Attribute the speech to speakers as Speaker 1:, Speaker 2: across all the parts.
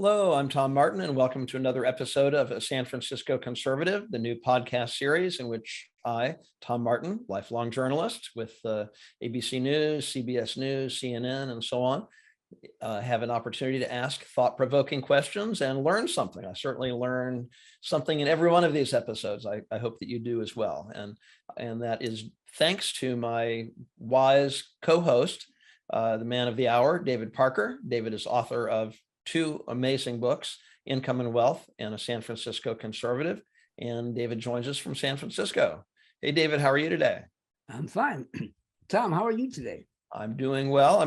Speaker 1: Hello, I'm Tom Martin, and welcome to another episode of A San Francisco Conservative, the new podcast series in which I, Tom Martin, lifelong journalist with ABC News, CBS News, CNN, and so on, have an opportunity to ask thought-provoking questions and learn something. I certainly learn something in every one of these episodes. I hope that you do as well. And that is thanks to my wise co-host, the man of the hour, David Parker. David is author of two amazing books, Income and Wealth and A San Francisco Conservative. And David joins us from San Francisco. Hey, David, how are you today?
Speaker 2: I'm fine. Tom, how are you today?
Speaker 1: I'm doing well.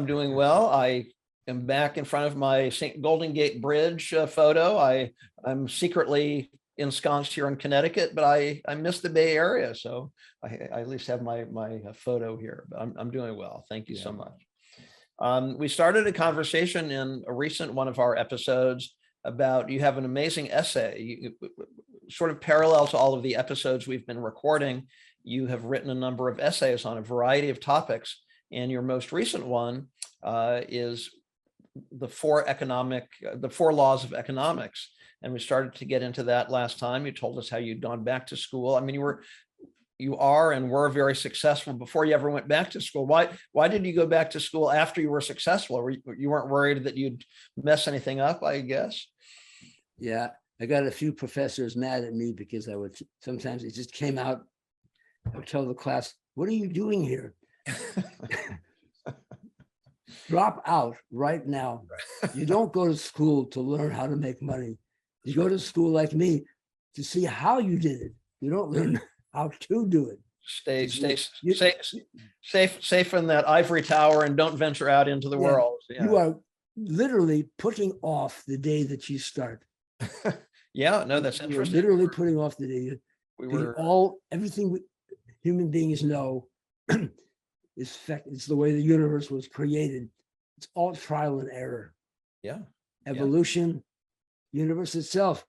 Speaker 1: I am back in front of my St. Golden Gate Bridge photo. I'm secretly ensconced here in Connecticut, but I miss the Bay Area. So I at least have my photo here, but I'm doing well. Thank you so much. We started a conversation in a recent one of our episodes about, you have an amazing essay, sort of parallel to all of the episodes we've been recording. You have written a number of essays on a variety of topics, and your most recent one is the four laws of economics. And we started to get into that last time. You told us how you'd gone back to school. I mean, you are and were very successful before you ever went back to school. Why did you go back to school after you were successful? You weren't worried that you'd mess anything up, I guess?
Speaker 2: Yeah, I got a few professors mad at me because sometimes it just came out. I would tell the class, what are you doing here? Drop out right now. You don't go to school to learn how to make money. You go to school like me to see how you did it. You don't learn how to do it.
Speaker 1: Stay safe in that ivory tower and don't venture out into the world. Yeah.
Speaker 2: You are literally putting off the day that you start.
Speaker 1: Yeah, no, that's interesting.
Speaker 2: You're literally putting off the day. Everything human beings know it's the way the universe was created. It's all trial and error.
Speaker 1: Yeah.
Speaker 2: Evolution, universe itself.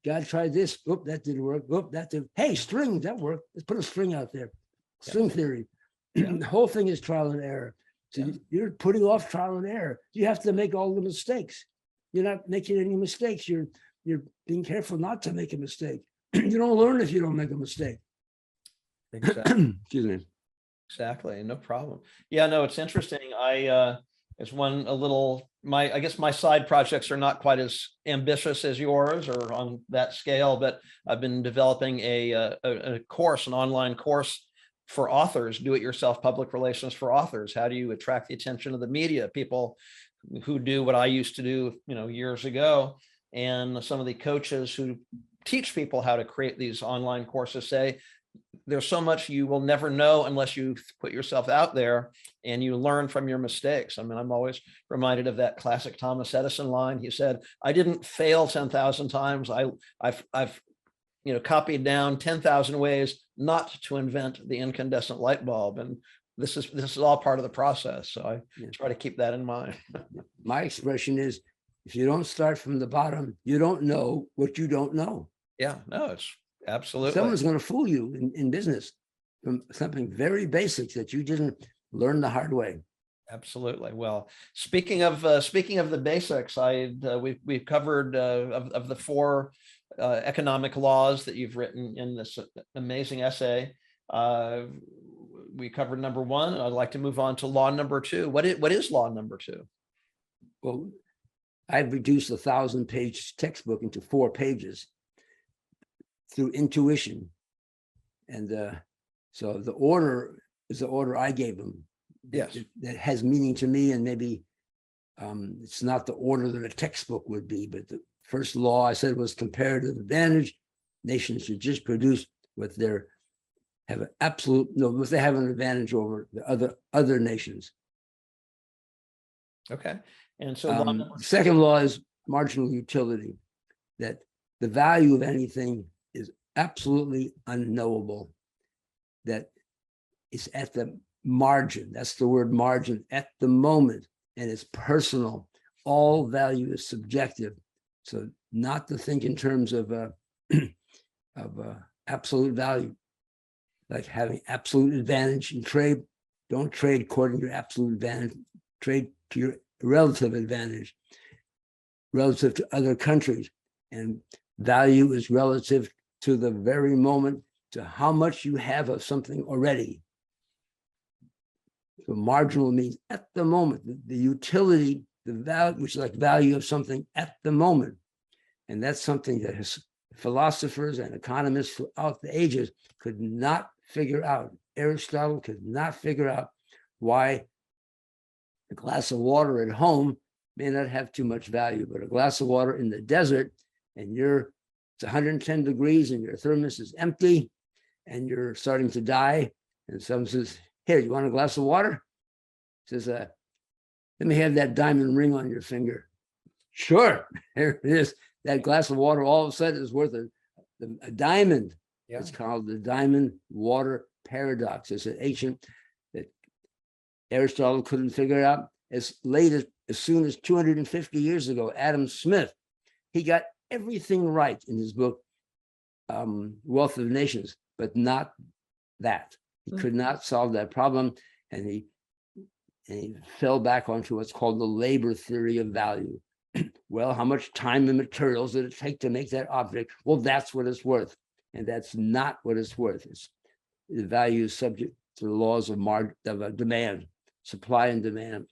Speaker 2: God tried this. Oop, that didn't work. Oop, that did. Hey, string, that worked. Let's put a string out there. String theory. The whole thing is trial and error. So you're putting off trial and error. You have to make all the mistakes. You're not making any mistakes. You're being careful not to make a mistake. You don't learn if you don't make a mistake.
Speaker 1: Exactly.
Speaker 2: Excuse me.
Speaker 1: Exactly. No problem. Yeah, no, it's interesting. I guess my side projects are not quite as ambitious as yours or on that scale, but I've been developing a course, an online course for authors, do-it-yourself public relations for authors. How do you attract the attention of the media? People who do what I used to do, years ago. And some of the coaches who teach people how to create these online courses say, there's so much you will never know unless you put yourself out there and you learn from your mistakes. I mean, I'm always reminded of that classic Thomas Edison line. He said, I didn't fail 10,000 times. I've copied down 10,000 ways not to invent the incandescent light bulb. And this is all part of the process. So I try to keep that in mind.
Speaker 2: My expression is, if you don't start from the bottom, you don't know what you don't know.
Speaker 1: Yeah, no, it's absolutely.
Speaker 2: Someone's going to fool you in business from something very basic that you didn't learn the hard way.
Speaker 1: Absolutely. Well, speaking of the basics, we've covered of the four economic laws that you've written in this amazing essay. We covered number one, and I'd like to move on to law number two. What is law number two?
Speaker 2: Well, I've reduced a 1,000-page textbook into 4 pages through intuition. And so the order is the order I gave them.
Speaker 1: Yes.
Speaker 2: That has meaning to me, and maybe it's not the order that a textbook would be, but the first law I said was comparative advantage. Nations should just produce what they have an advantage over the other nations.
Speaker 1: Okay. And so
Speaker 2: second law is marginal utility, that the value of anything is absolutely unknowable, that it's at the margin. That's the word margin, at the moment, and it's personal. All value is subjective. So not to think in terms of absolute value, like having absolute advantage in trade. Don't trade according to your absolute advantage. Trade to your relative advantage. relative to other countries. And value is relative to the very moment, to how much you have of something already. So marginal means at the moment, the utility, the value, which is like value of something at the moment. And that's something that philosophers and economists throughout the ages could not figure out. Aristotle could not figure out why a glass of water at home may not have too much value, but a glass of water in the desert, and it's 110 degrees and your thermos is empty and you're starting to die. And someone says, here, you want a glass of water? Says, let me have that diamond ring on your finger. Sure, here it is. That glass of water all of a sudden is worth a diamond. Yeah. It's called the diamond water paradox. It's an ancient that Aristotle couldn't figure out as soon as 250 years ago. Adam Smith, he got everything right in his book, Wealth of Nations, but not that. He could not solve that problem, and he fell back onto what's called the labor theory of value. Well, how much time and materials did it take to make that object? Well, that's what it's worth. And that's not what it's worth. The value is subject to the laws of demand, supply and demand.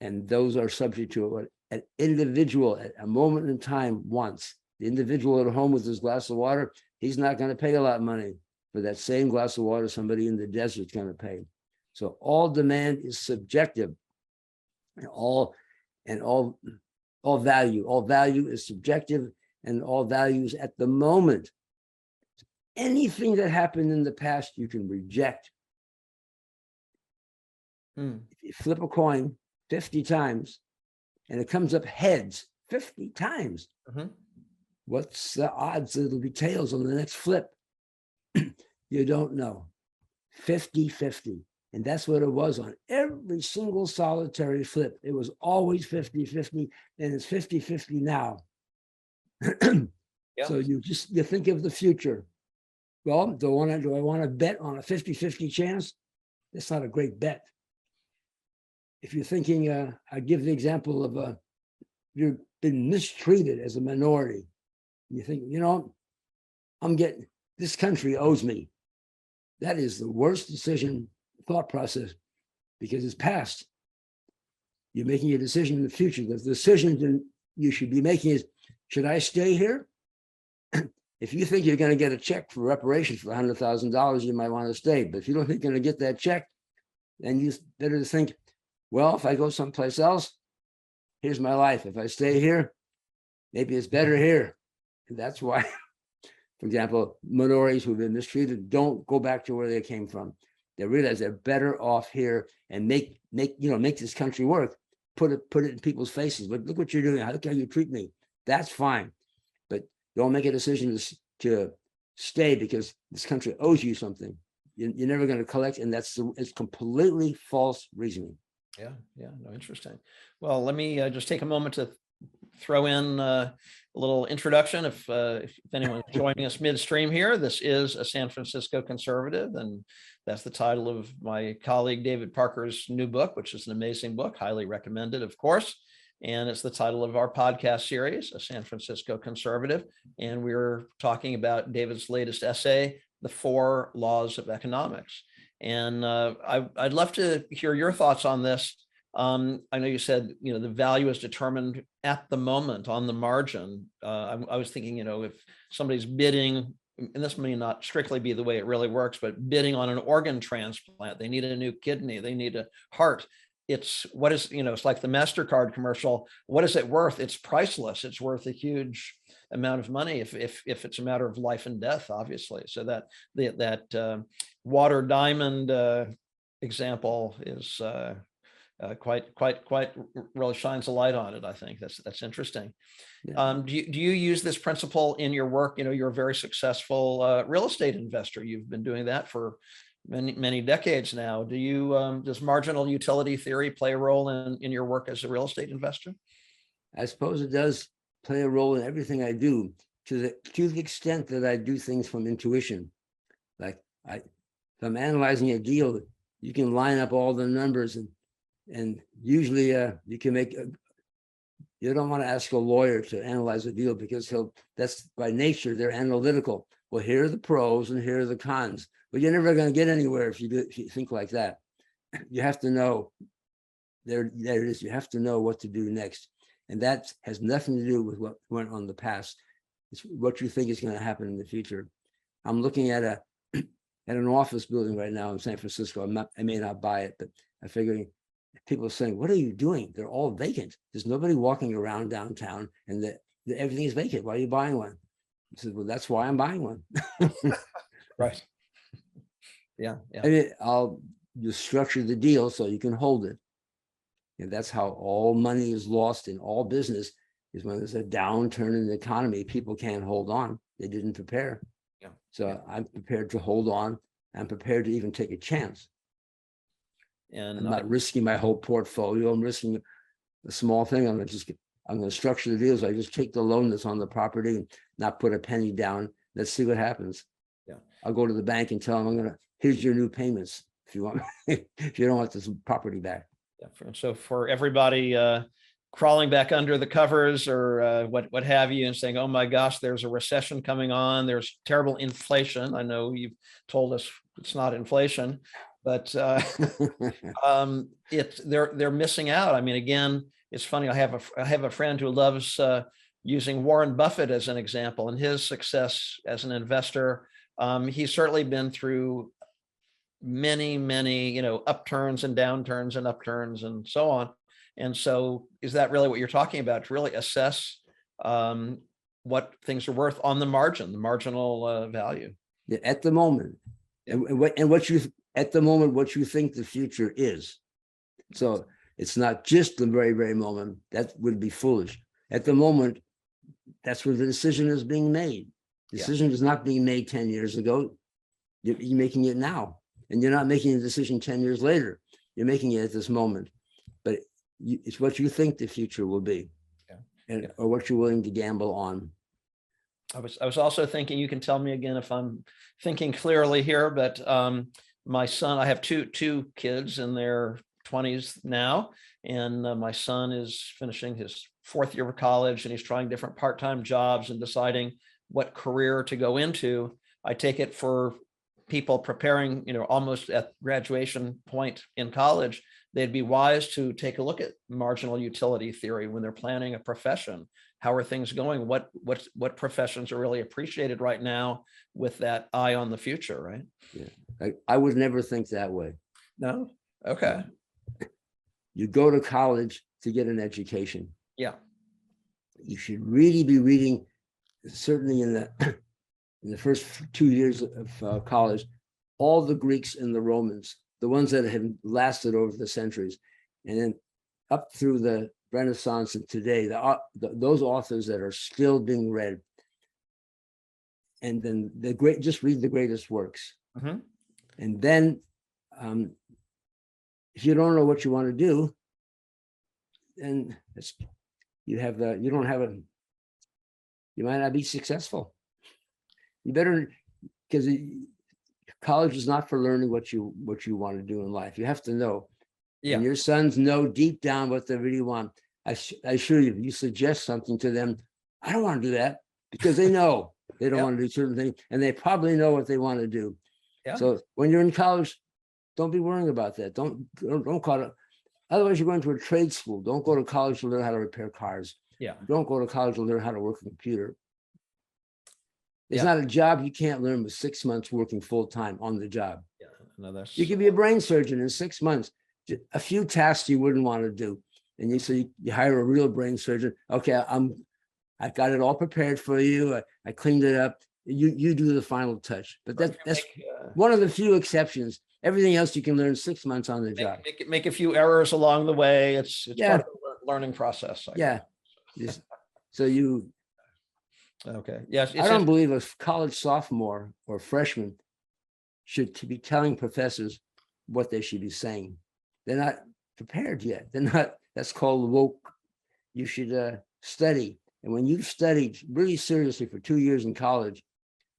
Speaker 2: And those are subject to what an individual at a moment in time wants. The individual at home with his glass of water, he's not going to pay a lot of money for that same glass of water somebody in the desert is going to pay. So all demand is subjective. And all value is subjective, and all value is at the moment. Anything that happened in the past, you can reject. If you flip a coin 50 times and it comes up heads 50 times, what's the odds that it'll be tails on the next flip? You don't know. 50-50. And that's what it was on every single solitary flip. It was always 50-50, and it's 50-50 now. So you think of the future. Well, do I want to bet on a 50-50 chance? That's not a great bet. If you're thinking, I give the example of you've been mistreated as a minority. You think, this country owes me. That is the worst decision thought process, because it's past. You're making a decision in the future. The decision you should be making is, should I stay here? If you think you're going to get a check for reparations for $100,000, you might want to stay. But if you don't think you're going to get that check, then you better think, well, if I go someplace else, here's my life. If I stay here, maybe it's better here. And that's why, for example, minorities who've been mistreated don't go back to where they came from. They realize they're better off here and make this country work. Put it in people's faces. But look what you're doing. Look how you treat me. That's fine. But don't make a decision to stay because this country owes you something. You're never going to collect, and it's completely false reasoning.
Speaker 1: Yeah, no, interesting. Well, let me just take a moment to throw in a little introduction. If anyone's joining us midstream here, this is a San Francisco conservative, and that's the title of my colleague David Parker's new book, which is an amazing book, highly recommended, of course. And it's the title of our podcast series, A San Francisco Conservative. And we're talking about David's latest essay, The 4 Laws of Economics. And I'd love to hear your thoughts on this. I know you said, the value is determined at the moment on the margin. I was thinking, if somebody's bidding, and this may not strictly be the way it really works, but bidding on an organ transplant, they need a new kidney, they need a heart. It's like the MasterCard commercial. What is it worth? It's priceless. It's worth a huge amount of money if it's a matter of life and death, obviously. So that water diamond example is quite really shines a light on it. I think that's interesting. Yeah. Do you use this principle in your work? You're a very successful real estate investor. You've been doing that for many decades now. Does marginal utility theory play a role in your work as a real estate investor?
Speaker 2: I suppose it does play a role in everything I do, to the extent that I do things from intuition. Like if I'm analyzing a deal, you can line up all the numbers and usually you can make You don't want to ask a lawyer to analyze a deal because that's by nature, they're analytical. Well, here are the pros and here are the cons, but you're never going to get anywhere if you think like that. You have to know, there it is. You have to know what to do next. And that has nothing to do with what went on in the past. It's what you think is going to happen in the future. I'm looking at an office building right now in San Francisco. I may not buy it, but I figure people are saying, what are you doing? They're all vacant. There's nobody walking around downtown and everything is vacant. Why are you buying one? I said, well, that's why I'm buying one.
Speaker 1: Right. Yeah.
Speaker 2: I mean, I'll just structure the deal so you can hold it. And that's how all money is lost in all business, is when there's a downturn in the economy, people can't hold on. They didn't prepare.
Speaker 1: Yeah.
Speaker 2: So I'm prepared to hold on. I'm prepared to even take a chance.
Speaker 1: And
Speaker 2: I'm not risking my whole portfolio. I'm risking a small thing. I'm going to structure the deals. I just take the loan that's on the property and not put a penny down. Let's see what happens.
Speaker 1: Yeah.
Speaker 2: I'll go to the bank and tell them, here's your new payments if you want, if you don't want this property back.
Speaker 1: Yeah. So for everybody crawling back under the covers or what have you, and saying, oh my gosh, there's a recession coming on, there's terrible inflation. I know you've told us it's not inflation, but they're missing out. I mean, again, it's funny. I have a friend who loves using Warren Buffett as an example, and his success as an investor. He's certainly been through many, upturns and downturns and upturns and so on. And so is that really what you're talking about? To really assess what things are worth on the margin, the marginal value?
Speaker 2: Yeah, at the moment. And what you at the moment, what you think the future is. So it's not just the very, very moment. That would be foolish. At the moment, that's where the decision is being made. Decision is not being made 10 years ago. You're making it now. And you're not making a decision 10 years later. You're making it at this moment. But it's what you think the future will be, or what you're willing to gamble on.
Speaker 1: I was also thinking, you can tell me again if I'm thinking clearly here, but my son, I have two kids in their 20s now, and my son is finishing his 4th year of college, and he's trying different part-time jobs and deciding what career to go into. I take it for people preparing, almost at graduation point in college, they'd be wise to take a look at marginal utility theory when they're planning a profession. How are things going? What professions are really appreciated right now with that eye on the future, right?
Speaker 2: Yeah, I would never think that way.
Speaker 1: No? Okay.
Speaker 2: You go to college to get an education.
Speaker 1: Yeah.
Speaker 2: You should really be reading, certainly in the first 2 years of college, all the Greeks and the Romans, the ones that have lasted over the centuries, and then up through the Renaissance and today, those authors that are still being read, and then just read the greatest works.
Speaker 3: Mm-hmm.
Speaker 2: And then if you don't know what you want to do, then you might not be successful. You better, because college is not for learning what you want to do in life. You have to know.
Speaker 1: Yeah.
Speaker 2: And your sons know deep down what they really want. I assure you, you suggest something to them, I don't want to do that, because they know they don't want to do certain things, and they probably know what they want to do.
Speaker 1: Yeah.
Speaker 2: So when you're in college, don't be worrying about that. Don't call it. Otherwise, you're going to a trade school. Don't go to college to learn how to repair cars.
Speaker 1: Yeah.
Speaker 2: Don't go to college to learn how to work a computer. It's not a job you can't learn with 6 months working full time on the job.
Speaker 1: Yeah. No,
Speaker 2: You could be a brain surgeon in 6 months. A few tasks you wouldn't want to do, and you hire a real brain surgeon. Okay, I've got it all prepared for you. I cleaned it up. You do the final touch. But that's one of the few exceptions. Everything else you can learn 6 months on the job.
Speaker 1: Make a few errors along the way. It's part of the learning process.
Speaker 2: So you.
Speaker 1: Okay. Yes.
Speaker 2: I don't believe a college sophomore or freshman should be telling professors what they should be saying. They're not prepared yet. They're not. That's called woke. You should study. And when you've studied really seriously for 2 years in college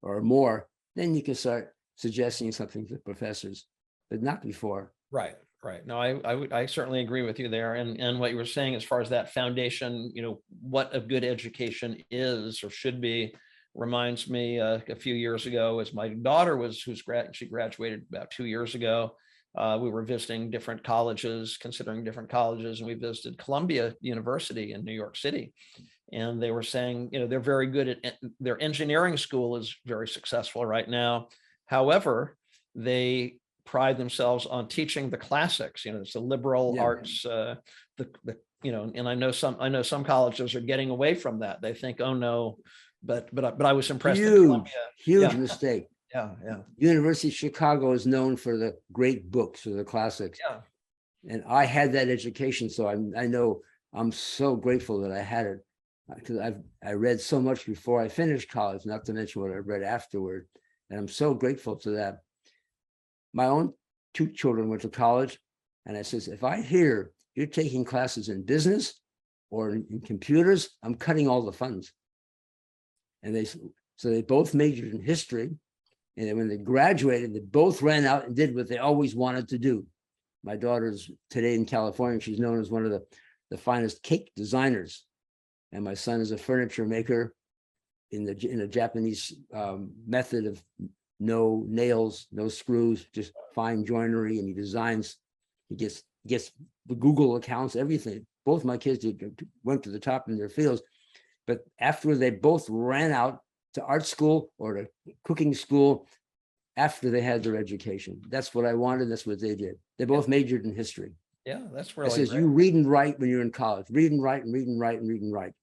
Speaker 2: or more, then you can start suggesting something to professors, but not before.
Speaker 1: Right. Right. No, I certainly agree with you there. And what you were saying as far as that foundation, what a good education is or should be, reminds me a few years ago as my daughter she graduated about 2 years ago. We were visiting different colleges, considering different colleges, and we visited Columbia University in New York City. And they were saying, they're very good at their engineering school is very successful right now. However, they pride themselves on teaching the classics. It's the liberal
Speaker 2: Yeah.
Speaker 1: arts, and I know some colleges are getting away from that. They think, oh no, but I was impressed.
Speaker 2: Huge
Speaker 1: Yeah.
Speaker 2: mistake.
Speaker 1: Yeah.
Speaker 2: University of Chicago is known for the great books or the classics.
Speaker 1: Yeah.
Speaker 2: And I had that education, so I know I'm so grateful that I had it, because I read so much before I finished college, not to mention what I read afterward. And I'm so grateful to that. My own 2 children went to college, and I says, if I hear you're taking classes in business or in computers, I'm cutting all the funds. And they both majored in history. And then when they graduated, they both ran out and did what they always wanted to do. My daughter's today in California. She's known as one of the finest cake designers. And my son is a furniture maker in a Japanese method of no nails, no screws, just fine joinery. And he designs, he gets the Google accounts, everything. Both my kids went to the top in their fields. But after they both ran out to art school or to cooking school, after they had their education. That's what I wanted. That's what they did. They both majored in history.
Speaker 1: Yeah, that's
Speaker 2: It
Speaker 1: really
Speaker 2: says
Speaker 1: great.
Speaker 2: you read and write when you're in college. Read and write and read and write and read and write.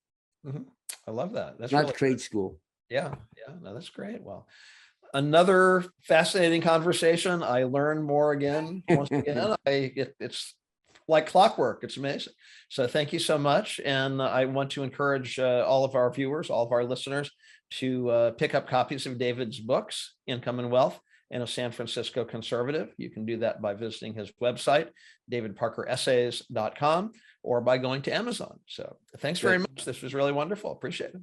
Speaker 1: Mhm. I love that. That's
Speaker 2: Not
Speaker 1: really
Speaker 2: trade school.
Speaker 1: Yeah. No, that's great. Well, another fascinating conversation. I learned more again. Once again, it's like clockwork. It's amazing. So thank you so much. And I want to encourage all of our viewers, all of our listeners to pick up copies of David's books, Income and Wealth, and A San Francisco Conservative. You can do that by visiting his website, davidparkeressays.com, or by going to Amazon. So thanks very much. This was really wonderful. Appreciate it.